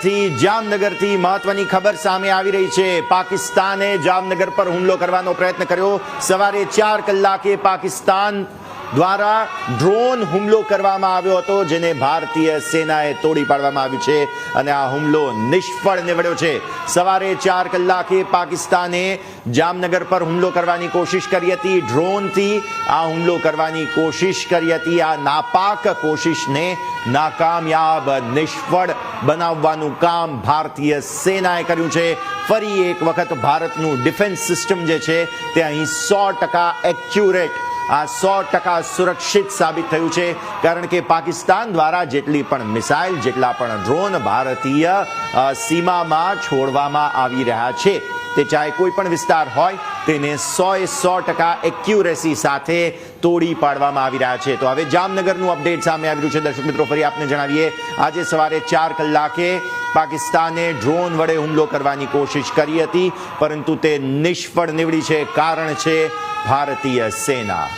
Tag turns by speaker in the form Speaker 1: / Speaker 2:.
Speaker 1: જામનગરથી મહત્વની ખબર સામે આવી રહી છે। પાકિસ્તાને જામનગર પર હુમલો કરવાનો પ્રયત્ન કર્યો। સવારે 4 કલાકે પાકિસ્તાન દ્વારા ડ્રોન હુમલો કરવામાં આવ્યો હતો, જેને ભારતીય સેનાએ તોડી પાડવામાં આવ્યું છે અને આ હુમલો નિષ્ફળ નીવડ્યો છે। સવારે 4 કલાકે પાકિસ્તાને જામનગર પર હુમલો કરવાની કોશિશ કરી હતી, ડ્રોનથી આ હુમલો કરવાની કોશિશ કરી હતી। આ નાપાક કોશિશને નાકામયાબ નિષ્ફળ બનાવવાનું કામ ભારતીય સેનાએ કર્યું છે। ફરી એક વખત ભારતનું ડિફેન્સ સિસ્ટમ જે છે તે અહીં 100% એક્યુરેટ, આ 100% સુરક્ષિત સાબિત થયું છે, કારણ કે પાકિસ્તાન દ્વારા જેટલી પણ મિસાઇલ, જેટલા પણ ડ્રોન ભારતીય સીમામાં છોડવામાં આવી રહ્યા છે, તે ચાહે કોઈ પણ વિસ્તાર હોય તેને 100% એક્યુરેસી સાથે તોડી પાડવામાં આવી રહ્યા છે। તો હવે જામનગરનું અપડેટ સામે આવી રહ્યું છે। દર્શક મિત્રો, ફરી આપને જણાવીએ, આજે સવારે 4 કલાકે પાકિસ્તાને ડ્રોન વડે હુમલો કરવાની કોશિશ કરી હતી, પરંતુ તે નિષ્ફળ નીવડી છે। કારણ છે ભારતીય સેના।